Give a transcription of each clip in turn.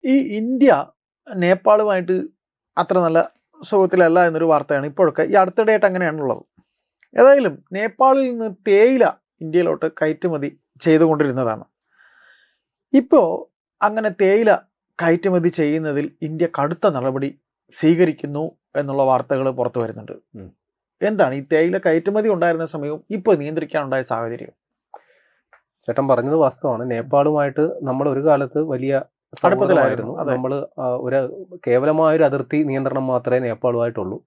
ഈ ഇന്ത്യ നേപ്പാളുമായിട്ട് അത്ര നല്ല സുഖത്തിലല്ല എന്നൊരു വാർത്തയാണ് ഇപ്പോഴൊക്കെ ഈ അടുത്തിടെയായിട്ട് അങ്ങനെയാണുള്ളത്. ഏതായാലും നേപ്പാളിൽ നിന്ന് തേയില ഇന്ത്യയിലോട്ട് കയറ്റുമതി ചെയ്തുകൊണ്ടിരുന്നതാണ്. ഇപ്പോൾ അങ്ങനെ തേയില കയറ്റുമതി ചെയ്യുന്നതിൽ ഇന്ത്യ കടുത്ത നടപടി സ്വീകരിക്കുന്നു എന്നുള്ള വാർത്തകൾ പുറത്തു വരുന്നുണ്ട്. എന്താണ് ഈ തേയില കയറ്റുമതി ഉണ്ടായിരുന്ന സമയവും ഇപ്പോൾ നിയന്ത്രിക്കാനുണ്ടായ സാഹചര്യം? ചേട്ടൻ പറഞ്ഞത് വാസ്തവമാണ്. നേപ്പാളുമായിട്ട് നമ്മൾ ഒരു കാലത്ത് വലിയ അടുപ്പത്തിലായിരുന്നു. നമ്മൾ ഒരു കേവലമായൊരു അതിർത്തി നിയന്ത്രണം മാത്രമേ നേപ്പാളുമായിട്ടുള്ളൂ.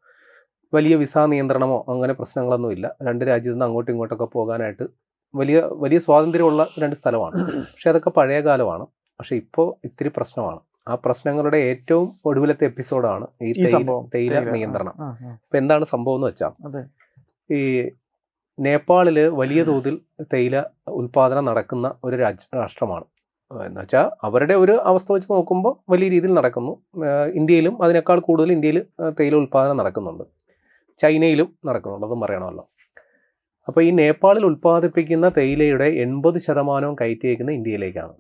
വലിയ വിസ നിയന്ത്രണമോ അങ്ങനെ പ്രശ്നങ്ങളൊന്നും ഇല്ല. രണ്ട് രാജ്യത്തു നിന്ന് അങ്ങോട്ടും ഇങ്ങോട്ടൊക്കെ പോകാനായിട്ട് വലിയ വലിയ സ്വാതന്ത്ര്യമുള്ള രണ്ട് സ്ഥലമാണ്. പക്ഷെ അതൊക്കെ പഴയ കാലമാണ്. പക്ഷെ ഇപ്പോൾ ഇത്തിരി പ്രശ്നമാണ്. ആ പ്രശ്നങ്ങളുടെ ഏറ്റവും ഒടുവിലത്തെ എപ്പിസോഡാണ് ഈ തേയില നിയന്ത്രണം. ഇപ്പൊ എന്താണ് സംഭവം എന്ന് വെച്ചാൽ, ഈ നേപ്പാളില് വലിയ തോതിൽ തേയില ഉൽപാദനം നടക്കുന്ന ഒരു രാഷ്ട്രമാണ്. എന്നുവെച്ചാൽ അവരുടെ ഒരു അവസ്ഥ വെച്ച് നോക്കുമ്പോൾ വലിയ രീതിയിൽ നടക്കുന്നു. ഇന്ത്യയിലും അതിനേക്കാൾ കൂടുതൽ ഇന്ത്യയിൽ തേയില ഉൽപാദനം നടക്കുന്നുണ്ട്. ചൈനയിലും നടക്കുന്നുണ്ട്, അതും പറയണമല്ലോ. അപ്പോൾ ഈ നേപ്പാളിൽ ഉൽപ്പാദിപ്പിക്കുന്ന തേയിലയുടെ 80% കയറ്റി അയക്കുന്ന ഇന്ത്യയിലേക്കാണ്.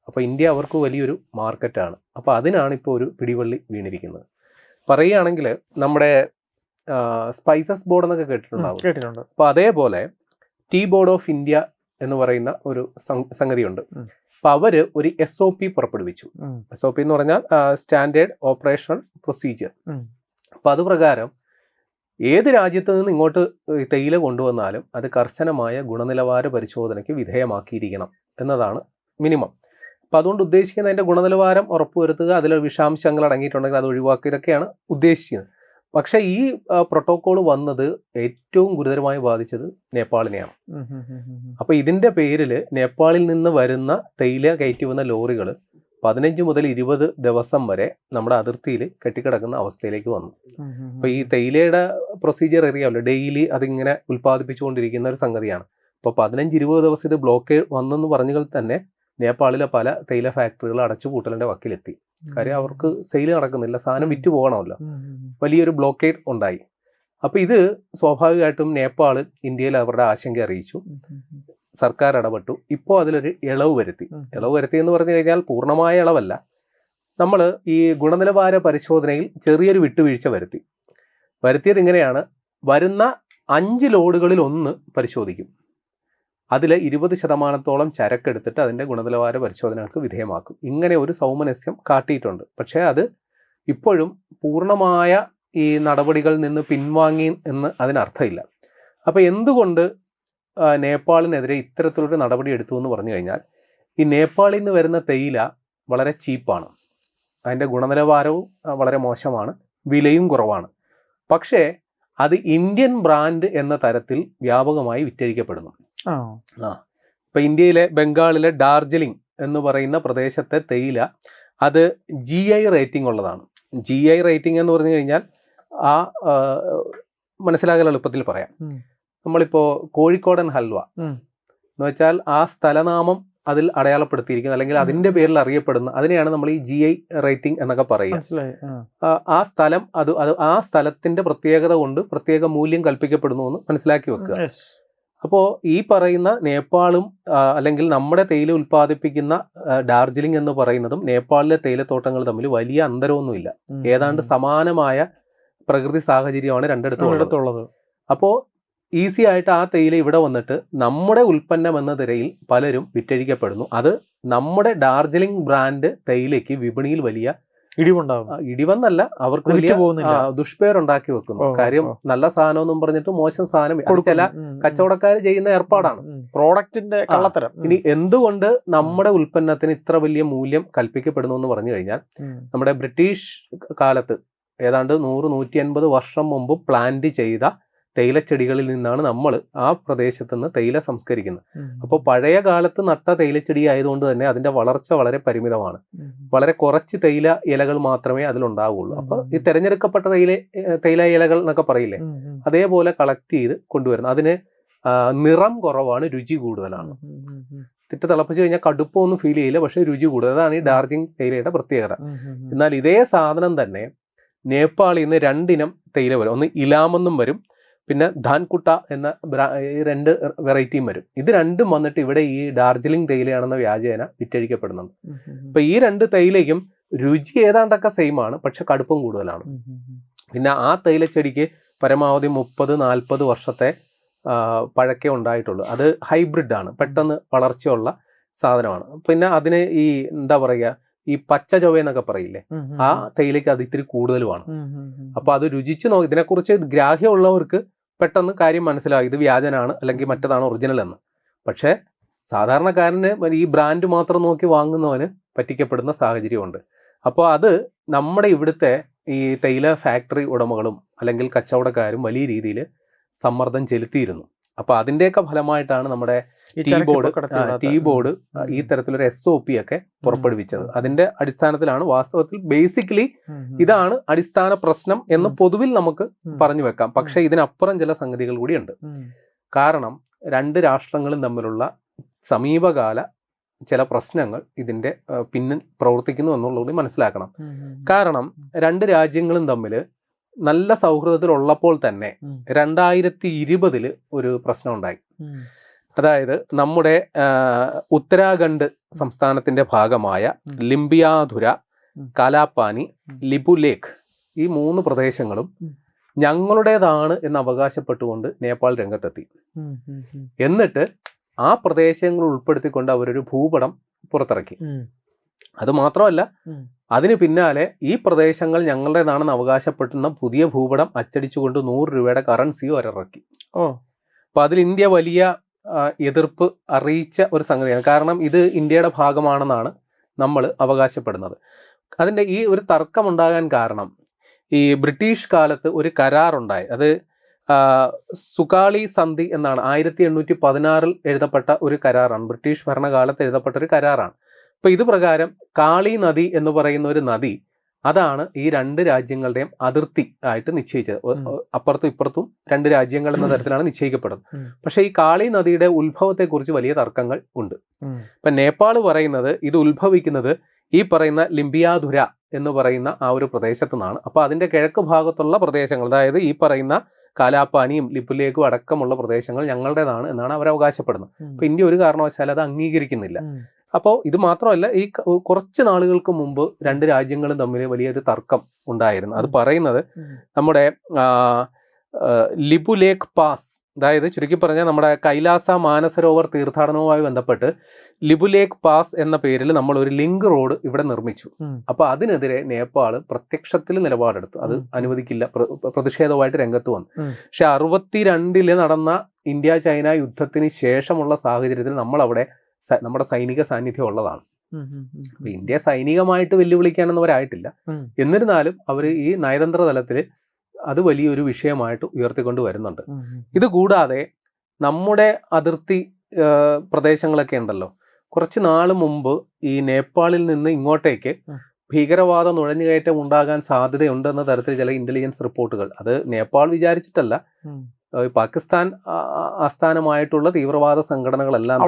അപ്പോൾ ഇന്ത്യ അവർക്ക് വലിയൊരു മാർക്കറ്റാണ്. അപ്പോൾ അതിനാണ് ഇപ്പോൾ ഒരു പിടിവള്ളി വീണിരിക്കുന്നത്. പറയുകയാണെങ്കിൽ നമ്മുടെ സ്പൈസസ് ബോർഡ് എന്നൊക്കെ കേട്ടിട്ടുണ്ടാവും. അപ്പോൾ അതേപോലെ ടീ ബോർഡ് ഓഫ് ഇന്ത്യ എന്ന് പറയുന്ന ഒരു സംഗതിയുണ്ട്. അപ്പോൾ അവര് ഒരു SOP പുറപ്പെടുവിച്ചു. SOP എന്ന് പറഞ്ഞാൽ സ്റ്റാൻഡേർഡ് ഓപ്പറേഷണൽ പ്രൊസീജിയർ. അപ്പോൾ അത് പ്രകാരം ഏത് രാജ്യത്ത് നിന്ന് ഇങ്ങോട്ട് തേയില കൊണ്ടുവന്നാലും അത് കർശനമായ ഗുണനിലവാര പരിശോധനയ്ക്ക് വിധേയമാക്കിയിരിക്കണം എന്നതാണ് മിനിമം. അപ്പോൾ അതുകൊണ്ട് ഉദ്ദേശിക്കുന്നത് അതിൻ്റെ ഗുണനിലവാരം ഉറപ്പുവരുത്തുക, അതിൽ വിഷാംശങ്ങൾ അടങ്ങിയിട്ടുണ്ടെങ്കിൽ അത് ഒഴിവാക്കുക, ഇതൊക്കെയാണ് ഉദ്ദേശിക്കുന്നത്. പക്ഷേ ഈ പ്രോട്ടോക്കോൾ വന്നത് ഏറ്റവും ഗുരുതരമായി ബാധിച്ചത് നേപ്പാളിനെയാണ്. അപ്പോൾ ഇതിൻ്റെ പേരിൽ നേപ്പാളിൽ നിന്ന് വരുന്ന തേയില കയറ്റി വന്ന ലോറികൾ 15 മുതൽ 20 ദിവസം വരെ നമ്മുടെ അതിർത്തിയിൽ കെട്ടിക്കിടക്കുന്ന അവസ്ഥയിലേക്ക് വന്നു. അപ്പോൾ ഈ തേയിലയുടെ പ്രൊസീജിയർ അറിയാമല്ലോ, ഡെയിലി അതിങ്ങനെ ഉൽപ്പാദിപ്പിച്ചുകൊണ്ടിരിക്കുന്ന ഒരു സംഗതിയാണ്. അപ്പോൾ 15-20 ദിവസം ഇത് ബ്ലോക്ക് വന്നെന്ന് പറഞ്ഞാൽ തന്നെ നേപ്പാളിലെ പല തേയില ഫാക്ടറികൾ അടച്ചുപൂട്ടലിൻ്റെ വക്കിലെത്തി. കാര്യം അവർക്ക് സെയിൽ നടക്കുന്നില്ല, സാധനം വിറ്റ് പോകണമല്ലോ. വലിയൊരു ബ്ലോക്കേഡ് ഉണ്ടായി. അപ്പോൾ ഇത് സ്വാഭാവികമായിട്ടും നേപ്പാൾ ഇന്ത്യയിൽ അവരുടെ ആശങ്ക അറിയിച്ചു. സർക്കാർ ഇടപെട്ടു. ഇപ്പോൾ അതിലൊരു ഇളവ് വരുത്തി. ഇളവ് വരുത്തി എന്ന് പറഞ്ഞു കഴിഞ്ഞാൽ പൂർണ്ണമായ ഇളവല്ല. നമ്മൾ ഈ ഗുണനിലവാര പരിശോധനയിൽ ചെറിയൊരു വിട്ടുവീഴ്ച വരുത്തിയത് ഇങ്ങനെയാണ്: വരുന്ന 5 ലോഡുകളിൽ 1 പരിശോധിക്കും. അതിൽ 20% ചരക്കെടുത്തിട്ട് അതിൻ്റെ ഗുണനിലവാര പരിശോധനകൾക്ക് വിധേയമാക്കും. ഇങ്ങനെ ഒരു സൗമനസ്യം കാട്ടിയിട്ടുണ്ട്. പക്ഷേ അത് ഇപ്പോഴും പൂർണ്ണമായ ഈ നടപടികളിൽ നിന്ന് പിൻവാങ്ങി എന്ന് അതിനർത്ഥമില്ല. അപ്പോൾ എന്തുകൊണ്ട് നേപ്പാളിനെതിരെ ഇത്തരത്തിലൊരു നടപടി എടുത്തു എന്ന് പറഞ്ഞു കഴിഞ്ഞാൽ, ഈ നേപ്പാളിൽ നിന്ന് വരുന്ന തേയില വളരെ ചീപ്പാണ്, അതിൻ്റെ ഗുണനിലവാരവും വളരെ മോശമാണ്, വിലയും കുറവാണ്. പക്ഷേ അത് ഇന്ത്യൻ ബ്രാൻഡ് എന്ന തരത്തിൽ വ്യാപകമായി വിറ്റഴിക്കപ്പെടുന്നു. ഇപ്പം ഇന്ത്യയിലെ ബംഗാളിലെ ഡാർജിലിംഗ് എന്ന് പറയുന്ന പ്രദേശത്തെ തേയില അത് GI റേറ്റിംഗ് ഉള്ളതാണ്. GI റേറ്റിംഗ് എന്ന് പറഞ്ഞു കഴിഞ്ഞാൽ മനസ്സിലാകൽ എളുപ്പത്തിൽ പറയാം. നമ്മളിപ്പോൾ കോഴിക്കോടൻ ഹൽവ എന്ന് വെച്ചാൽ ആ സ്ഥലനാമം അതിൽ അടയാളപ്പെടുത്തിയിരിക്കുന്നത്, അല്ലെങ്കിൽ അതിൻ്റെ പേരിൽ അറിയപ്പെടുന്ന അതിനെയാണ് നമ്മൾ ഈ GI റേറ്റിംഗ് എന്നൊക്കെ പറയുക. ആ സ്ഥലം അത് ആ സ്ഥലത്തിൻ്റെ പ്രത്യേകത കൊണ്ട് പ്രത്യേക മൂല്യം കൽപ്പിക്കപ്പെടുന്നു എന്ന് മനസ്സിലാക്കി വെക്കുക. അപ്പോൾ ഈ പറയുന്ന നേപ്പാളും അല്ലെങ്കിൽ നമ്മുടെ തേയില ഉൽപ്പാദിപ്പിക്കുന്ന ഡാർജിലിംഗ് എന്ന് പറയുന്നതും നേപ്പാളിലെ തേയിലത്തോട്ടങ്ങൾ തമ്മിൽ വലിയ അന്തരമൊന്നുമില്ല. ഏതാണ്ട് സമാനമായ പ്രകൃതി സാഹചര്യമാണ് രണ്ടിടത്തുള്ളത്. അപ്പോൾ ഈസി ആയിട്ട് ആ തേയില ഇവിടെ വന്നിട്ട് നമ്മുടെ ഉൽപ്പന്നം എന്ന നിലയിൽ പലരും വിറ്റഴിക്കപ്പെടുന്നു. അത് നമ്മുടെ ഡാർജിലിംഗ് ബ്രാൻഡ് തേയിലയ്ക്ക് വിപണിയിൽ വലിയ ഇടിവെന്നല്ല, അവർക്ക് വലിയ ദുഷ്പേരുണ്ടാക്കി വെക്കുന്നു. കാര്യം നല്ല സാധനം എന്നും പറഞ്ഞിട്ട് മോശം സാധനം ചില കച്ചവടക്കാർ ചെയ്യുന്ന ഏർപ്പാടാണ്, പ്രോഡക്റ്റിന്റെ കള്ളത്തരം. ഇനി എന്തുകൊണ്ട് നമ്മുടെ ഉൽപ്പന്നത്തിന് ഇത്ര വലിയ മൂല്യം കൽപ്പിക്കപ്പെടുന്നു എന്ന് പറഞ്ഞു കഴിഞ്ഞാൽ, നമ്മുടെ ബ്രിട്ടീഷ് കാലത്ത് ഏതാണ്ട് 100-150 വർഷം മുമ്പ് പ്ലാന്റ് ചെയ്ത തേയിലച്ചെടികളിൽ നിന്നാണ് നമ്മൾ ആ പ്രദേശത്ത് നിന്ന് തേയില സംസ്കരിക്കുന്നത്. അപ്പോൾ പഴയ കാലത്ത് നട്ട തേയിലച്ചെടി ആയതുകൊണ്ട് തന്നെ അതിന്റെ വളർച്ച വളരെ പരിമിതമാണ്. വളരെ കുറച്ച് തേയില ഇലകൾ മാത്രമേ അതിലുണ്ടാവുള്ളൂ. അപ്പോൾ ഈ തെരഞ്ഞെടുക്കപ്പെട്ട തേയില ഇലകൾ എന്നൊക്കെ പറയില്ലേ, അതേപോലെ കളക്ട് ചെയ്ത് കൊണ്ടുവരുന്നത്. അതിന് നിറം കുറവാണ്, രുചി കൂടുതലാണ്. തിട്ട് തിളപ്പിച്ച് കഴിഞ്ഞാൽ കടുപ്പമൊന്നും ഫീൽ ചെയ്യില്ല, പക്ഷേ രുചി കൂടുതൽ. അതാണ് ഈ ഡാർജിലിംഗ് തേയിലയുടെ പ്രത്യേകത. എന്നാൽ ഇതേ സാധനം തന്നെ നേപ്പാളിൽ നിന്ന് 2 ഇനം തേയില വരും. ഒന്ന് ഇലാമെന്നും വരും, പിന്നെ ധാൻകുട്ട എന്ന ഈ 2 വെറൈറ്റിയും വരും. ഇത് രണ്ടും വന്നിട്ട് ഇവിടെ ഈ ഡാർജിലിംഗ് തേയിലയാണെന്ന വ്യാജേന വിറ്റഴിക്കപ്പെടുന്നുണ്ട്. അപ്പൊ ഈ 2 തേയിലയ്ക്കും രുചി ഏതാണ്ടൊക്കെ സെയിം ആണ്, പക്ഷെ കടുപ്പം കൂടുതലാണ്. പിന്നെ ആ തേയിലച്ചെടിക്ക് പരമാവധി 30-40 വർഷത്തെ പഴക്കേ ഉണ്ടായിട്ടുള്ളൂ. അത് ഹൈബ്രിഡ് ആണ്, പെട്ടെന്ന് വളർച്ചയുള്ള സാധനമാണ്. പിന്നെ അതിന് ഈ എന്താ പറയുക, ഈ പച്ച ചൊവ്വയെന്നൊക്കെ പറയില്ലേ, ആ തേയിലയ്ക്ക് അത് ഇത്തിരി കൂടുതലുമാണ്. അപ്പൊ അത് രുചിച്ച് ഇതിനെക്കുറിച്ച് ഗ്രാഹ്യമുള്ളവർക്ക് പെട്ടെന്ന് കാര്യം മനസ്സിലാവും, ഇത് വ്യാജനാണ് അല്ലെങ്കിൽ മറ്റേതാണ് ഒറിജിനൽ എന്ന്. പക്ഷെ സാധാരണക്കാരന് ഈ ബ്രാൻഡ് മാത്രം നോക്കി വാങ്ങുന്നവന് പറ്റിക്കപ്പെടുന്ന സാഹചര്യമുണ്ട്. അപ്പോൾ അത് നമ്മുടെ ഇവിടുത്തെ ഈ തേയില ഫാക്ടറി ഉടമകളും അല്ലെങ്കിൽ കച്ചവടക്കാരും വലിയ രീതിയിൽ സമ്മർദ്ദം ചെലുത്തിയിരുന്നു. അപ്പൊ അതിന്റെയൊക്കെ ഫലമായിട്ടാണ് നമ്മുടെ ടീ ബോർഡ് ഈ തരത്തിലൊരു SOP ഒക്കെ പുറപ്പെടുവിച്ചത്. അതിന്റെ അടിസ്ഥാനത്തിലാണ് വാസ്തവത്തിൽ ബേസിക്കലി ഇതാണ് അടിസ്ഥാന പ്രശ്നം എന്ന് പൊതുവിൽ നമുക്ക് പറഞ്ഞു വെക്കാം. പക്ഷെ ഇതിനപ്പുറം ചില സംഗതികൾ കൂടിയുണ്ട്. കാരണം 2 രാഷ്ട്രങ്ങളും തമ്മിലുള്ള സമീപകാല ചില പ്രശ്നങ്ങൾ ഇതിന്റെ പിന്നിൽ പ്രവർത്തിക്കുന്നു എന്നുള്ളത് മനസ്സിലാക്കണം. കാരണം 2 രാജ്യങ്ങളും തമ്മിൽ നല്ല സൗഹൃദത്തിലുള്ളപ്പോൾ തന്നെ 2020 ഒരു പ്രശ്നം ഉണ്ടായി. അതായത് നമ്മുടെ ഉത്തരാഖണ്ഡ് സംസ്ഥാനത്തിന്റെ ഭാഗമായ ലിംബിയാധുര, കാലാപാനി, ലിപുലേഖ് ഈ 3 പ്രദേശങ്ങളും ഞങ്ങളുടേതാണ് എന്ന് അവകാശപ്പെട്ടുകൊണ്ട് നേപ്പാൾ രംഗത്തെത്തി. എന്നിട്ട് ആ പ്രദേശങ്ങൾ ഉൾപ്പെടുത്തിക്കൊണ്ട് അവരൊരു ഭൂപടം പുറത്തിറക്കി. അത് മാത്രമല്ല, അതിന് പിന്നാലെ ഈ പ്രദേശങ്ങൾ ഞങ്ങളുടേതാണെന്ന് അവകാശപ്പെട്ടുന്ന പുതിയ ഭൂപടം അച്ചടിച്ചുകൊണ്ട് 100 രൂപയുടെ കറൻസിയും അവരിറക്കി. അപ്പൊ അതിൽ ഇന്ത്യ വലിയ എതിർപ്പ് അറിയിച്ച ഒരു സംഗതിയാണ്. കാരണം ഇത് ഇന്ത്യയുടെ ഭാഗമാണെന്നാണ് നമ്മൾ അവകാശപ്പെടുന്നത്. അതിൻ്റെ ഈ ഒരു തർക്കമുണ്ടാകാൻ കാരണം ഈ ബ്രിട്ടീഷ് കാലത്ത് ഒരു കരാറുണ്ടായി. അത് സുകാളി സന്ധി എന്നാണ് 1816 എഴുതപ്പെട്ട ഒരു കരാറാണ്. ബ്രിട്ടീഷ് ഭരണകാലത്ത് എഴുതപ്പെട്ട ഒരു കരാറാണ്. അപ്പൊ ഇത് പ്രകാരം കാളി നദി എന്ന് പറയുന്ന ഒരു നദി, അതാണ് ഈ 2 രാജ്യങ്ങളുടെയും അതിർത്തി ആയിട്ട് നിശ്ചയിച്ചത്. അപ്പുറത്തും ഇപ്പുറത്തും 2 രാജ്യങ്ങൾ എന്ന തരത്തിലാണ് നിശ്ചയിക്കപ്പെടുന്നത്. പക്ഷെ ഈ കാളി നദിയുടെ ഉത്ഭവത്തെക്കുറിച്ച് വലിയ തർക്കങ്ങൾ ഉണ്ട്. ഇപ്പൊ നേപ്പാൾ പറയുന്നത് ഇത് ഉത്ഭവിക്കുന്നത് ഈ പറയുന്ന ലിംബിയാധുര എന്ന് പറയുന്ന ആ ഒരു പ്രദേശത്തു നിന്നാണ്. അപ്പൊ അതിന്റെ കിഴക്ക് ഭാഗത്തുള്ള പ്രദേശങ്ങൾ, അതായത് ഈ പറയുന്ന കാലാപാനിയും ലിപുലേഖും അടക്കമുള്ള പ്രദേശങ്ങൾ ഞങ്ങളുടേതാണ് എന്നാണ് അവർ അവകാശപ്പെടുന്നത്. അപ്പൊ ഇന്ത്യ ഒരു കാരണവശാലും അത് അംഗീകരിക്കുന്നില്ല. അപ്പോൾ ഇത് മാത്രമല്ല, ഈ കുറച്ച് നാളുകൾക്ക് മുമ്പ് 2 രാജ്യങ്ങളും തമ്മിൽ വലിയൊരു തർക്കം ഉണ്ടായിരുന്നു. അത് പറയുന്നത് നമ്മുടെ ലിപുലേഖ് പാസ്, അതായത് ചുരുക്കി പറഞ്ഞാൽ നമ്മുടെ കൈലാസ മാനസരോവർ തീർത്ഥാടനവുമായി ബന്ധപ്പെട്ട് ലിപുലേഖ് പാസ് എന്ന പേരിൽ നമ്മൾ ഒരു ലിങ്ക് റോഡ് ഇവിടെ നിർമ്മിച്ചു. അപ്പൊ അതിനെതിരെ നേപ്പാൾ പ്രത്യക്ഷത്തിൽ നിലപാടെടുത്തു. അത് അനുവദിക്കില്ല, പ്രതിഷേധവുമായിട്ട് രംഗത്ത് വന്നു. പക്ഷെ 62 നടന്ന ഇന്ത്യ ചൈന യുദ്ധത്തിന് ശേഷമുള്ള സാഹചര്യത്തിൽ നമ്മൾ അവിടെ നമ്മുടെ സൈനിക സാന്നിധ്യം ഉള്ളതാണ്. അപ്പൊ ഇന്ത്യ സൈനികമായിട്ട് വെല്ലുവിളിക്കാനൊന്നും അവരായിട്ടില്ല. എന്നിരുന്നാലും അവർ ഈ നയതന്ത്ര തലത്തിൽ അത് വലിയൊരു വിഷയമായിട്ട് ഉയർത്തിക്കൊണ്ട് വരുന്നുണ്ട്. ഇത് കൂടാതെ നമ്മുടെ അതിർത്തി പ്രദേശങ്ങളൊക്കെ ഉണ്ടല്ലോ, കുറച്ച് നാൾ മുമ്പ് ഈ നേപ്പാളിൽ നിന്ന് ഇങ്ങോട്ടേക്ക് ഭീകരവാദ നുഴഞ്ഞുകയറ്റം ഉണ്ടാകാൻ സാധ്യതയുണ്ടെന്ന തരത്തിൽ ചില ഇന്റലിജൻസ് റിപ്പോർട്ടുകൾ, അത് നേപ്പാൾ വിചാരിച്ചിട്ടല്ല, പാകിസ്ഥാൻ ആസ്ഥാനമായിട്ടുള്ള തീവ്രവാദ സംഘടനകളെല്ലാം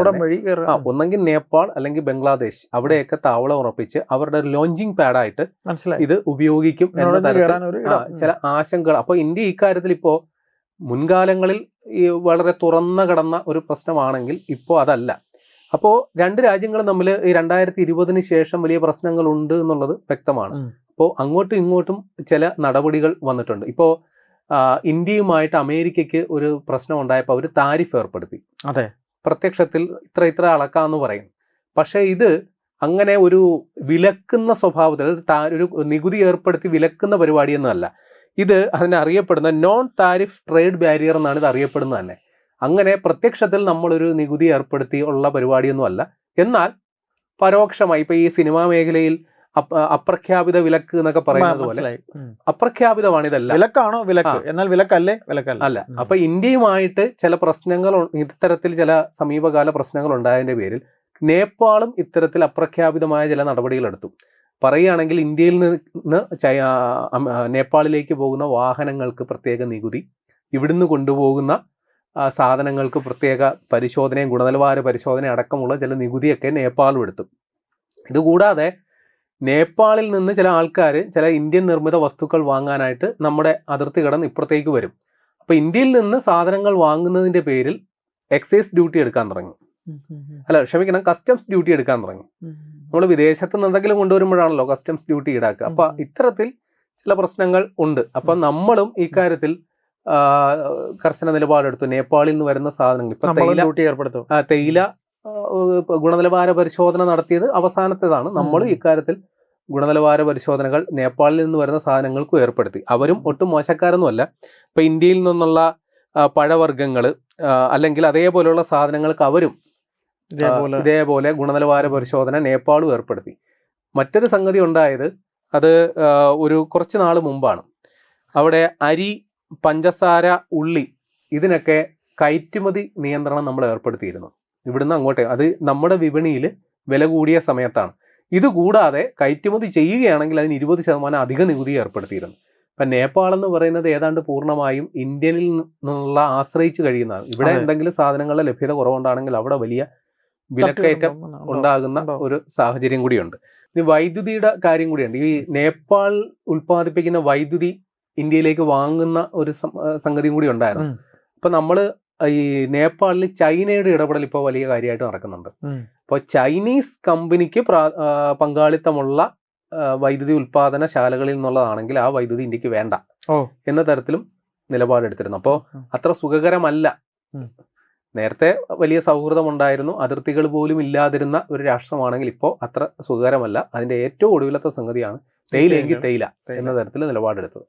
ഒന്നെങ്കിൽ നേപ്പാൾ അല്ലെങ്കിൽ ബംഗ്ലാദേശ് അവിടെയൊക്കെ താവളം ഉറപ്പിച്ച് അവരുടെ ഒരു ലോഞ്ചിങ് പാഡായിട്ട് ഇത് ഉപയോഗിക്കും എന്ന തരത്തിൽ ചില ആശങ്കകൾ. അപ്പൊ ഇന്ത്യ ഇക്കാര്യത്തിൽ ഇപ്പോ മുൻകാലങ്ങളിൽ ഈ വളരെ തുറന്നു കിടന്ന ഒരു പ്രശ്നമാണെങ്കിൽ ഇപ്പോൾ അതല്ല. അപ്പോൾ 2 രാജ്യങ്ങളും തമ്മിൽ ഈ 2020 ശേഷം വലിയ പ്രശ്നങ്ങളുണ്ട് എന്നുള്ളത് വ്യക്തമാണ്. അപ്പോൾ അങ്ങോട്ടും ഇങ്ങോട്ടും ചില നടപടികൾ വന്നിട്ടുണ്ട്. ഇപ്പോൾ ഇന്ത്യയുമായിട്ട് അമേരിക്കയ്ക്ക് ഒരു പ്രശ്നം ഉണ്ടായപ്പോൾ അവർ താരിഫ് ഏർപ്പെടുത്തി. അതെ, പ്രത്യക്ഷത്തിൽ ഇത്ര അളക്കാന്ന് പറയും. പക്ഷേ ഇത് അങ്ങനെ ഒരു വിലക്കുന്ന സ്വഭാവത്തിൽ, ഒരു നികുതി ഏർപ്പെടുത്തി വിലക്കുന്ന പരിപാടിയൊന്നുമല്ല. ഇത് അതിനറിയപ്പെടുന്ന നോൺ താരിഫ് ട്രേഡ് ബാരിയർ എന്നാണ് ഇത് അറിയപ്പെടുന്നത് തന്നെ. അങ്ങനെ പ്രത്യക്ഷത്തിൽ നമ്മളൊരു നികുതി ഏർപ്പെടുത്തി ഉള്ള പരിപാടിയൊന്നും അല്ല. എന്നാൽ പരോക്ഷമായി ഇപ്പൊ ഈ സിനിമാ മേഖലയിൽ അപ്രഖ്യാപിത വിലക്ക് എന്നൊക്കെ പറയുന്നത് പോലെ അപ്രഖ്യാപിതമാണ് ഇതെല്ലാം. വിലക്കാണോ വിലക്ക്, എന്നാൽ വിലക്കല്ലേ വിലക്കല്ല അല്ല. അപ്പൊ ഇന്ത്യയുമായിട്ട് ചില പ്രശ്നങ്ങൾ, ഇത്തരത്തിൽ ചില സമീപകാല പ്രശ്നങ്ങൾ ഉണ്ടായതിന്റെ പേരിൽ നേപ്പാളും ഇത്തരത്തിൽ അപ്രഖ്യാപിതമായ ചില നടപടികൾ എടുത്തു. പറയുകയാണെങ്കിൽ ഇന്ത്യയിൽ നിന്ന് നേപ്പാളിലേക്ക് പോകുന്ന വാഹനങ്ങൾക്ക് പ്രത്യേക നികുതി, ഇവിടുന്ന് കൊണ്ടുപോകുന്ന സാധനങ്ങൾക്ക് പ്രത്യേക പരിശോധനയും ഗുണനിലവാര പരിശോധനയും അടക്കമുള്ള ചില നികുതിയൊക്കെ നേപ്പാളും എടുത്തു. ഇതുകൂടാതെ നേപ്പാളിൽ നിന്ന് ചില ആൾക്കാർ ചില ഇന്ത്യൻ നിർമ്മിത വസ്തുക്കൾ വാങ്ങാനായിട്ട് നമ്മുടെ അതിർത്തി കടന്ന് ഇപ്പുറത്തേക്ക് വരും. അപ്പോൾ അപ്പോൾ ഇന്ത്യയിൽ നിന്ന് സാധനങ്ങൾ വാങ്ങുന്നതിന്റെ പേരിൽ എക്സൈസ് ഡ്യൂട്ടി എടുക്കാൻ തുടങ്ങി. അല്ല ക്ഷമിക്കണം, കസ്റ്റംസ് ഡ്യൂട്ടി എടുക്കാൻ തുടങ്ങി. നമ്മൾ വിദേശത്ത് നിന്ന് എന്തെങ്കിലും കൊണ്ടുവരുമ്പോഴാണല്ലോ കസ്റ്റംസ് ഡ്യൂട്ടി ഈടാക്കുക. അപ്പൊ ഇത്തരത്തിൽ ചില പ്രശ്നങ്ങൾ ഉണ്ട്. അപ്പൊ നമ്മളും ഇക്കാര്യത്തിൽ കർശന നിലപാടെടുത്തു. നേപ്പാളിൽ നിന്ന് വരുന്ന സാധനങ്ങൾ ഇപ്പൊ തേയില ഗുണനിലവാര പരിശോധന നടത്തിയത് അവസാനത്തേതാണ്. നമ്മൾ ഇക്കാര്യത്തിൽ ഗുണനിലവാര പരിശോധനകൾ നേപ്പാളിൽ നിന്ന് വരുന്ന സാധനങ്ങൾക്കും ഏർപ്പെടുത്തി. അവരും ഒട്ടും മോശക്കാരൊന്നുമല്ല. ഇപ്പൊ ഇന്ത്യയിൽ നിന്നുള്ള പഴവർഗ്ഗങ്ങൾ അല്ലെങ്കിൽ അതേപോലെയുള്ള സാധനങ്ങൾക്ക് അവരും ഇതേപോലെ ഗുണനിലവാര പരിശോധന നേപ്പാളും ഏർപ്പെടുത്തി. മറ്റൊരു സംഗതി ഉണ്ടായത് അത് ഒരു കുറച്ച് നാൾ മുമ്പാണ്. അവിടെ അരി, പഞ്ചസാര, ഉള്ളി ഇതിനൊക്കെ കയറ്റുമതി നിയന്ത്രണം നമ്മൾ ഏർപ്പെടുത്തിയിരുന്നു ഇവിടുന്ന് അങ്ങോട്ടേ. അത് നമ്മുടെ വിപണിയിൽ വില കൂടിയ സമയത്താണ്. ഇതുകൂടാതെ കയറ്റുമതി ചെയ്യുകയാണെങ്കിൽ അതിന് 20% അധിക നികുതി ഏർപ്പെടുത്തിയിരുന്നു. ഇപ്പം നേപ്പാൾ എന്ന് പറയുന്നത് ഏതാണ്ട് പൂർണ്ണമായും ഇന്ത്യനിൽ നിന്നുള്ള ആശ്രയിച്ച് കഴിയുന്നതാണ്. ഇവിടെ എന്തെങ്കിലും സാധനങ്ങളുടെ ലഭ്യത കുറവുണ്ടാണെങ്കിൽ അവിടെ വലിയ വിലക്കയറ്റം ഉണ്ടാകുന്ന ഒരു സാഹചര്യം കൂടിയുണ്ട്. ഇനി വൈദ്യുതിയുടെ കാര്യം കൂടിയുണ്ട്. ഈ നേപ്പാൾ ഉൽപ്പാദിപ്പിക്കുന്ന വൈദ്യുതി ഇന്ത്യയിലേക്ക് വാങ്ങുന്ന ഒരു സംഗതിയും കൂടി ഉണ്ടായിരുന്നു. അപ്പൊ നമ്മള് ഈ നേപ്പാളിൽ ചൈനയുടെ ഇടപെടൽ ഇപ്പോൾ വലിയ കാര്യമായിട്ട് നടക്കുന്നുണ്ട്. അപ്പോൾ ചൈനീസ് കമ്പനിക്ക് പങ്കാളിത്തമുള്ള വൈദ്യുതി ഉൽപാദന ശാലകളിൽ നിന്നുള്ളതാണെങ്കിൽ ആ വൈദ്യുതി ഇന്ത്യക്ക് വേണ്ട എന്ന തരത്തിലും നിലപാടെടുത്തിരുന്നു. അപ്പോൾ അത്ര സുഖകരമല്ല. നേരത്തെ വലിയ സൗഹൃദം ഉണ്ടായിരുന്നു, അതിർത്തികൾ പോലും ഇല്ലാതിരുന്ന ഒരു രാഷ്ട്രമാണെങ്കിൽ ഇപ്പോൾ അത്ര സുഖകരമല്ല. അതിന്റെ ഏറ്റവും ഒടുവിലത്തെ സംഗതിയാണ് തേയിലയെങ്കിൽ തേയില എന്ന തരത്തിൽ നിലപാടെടുത്തത്.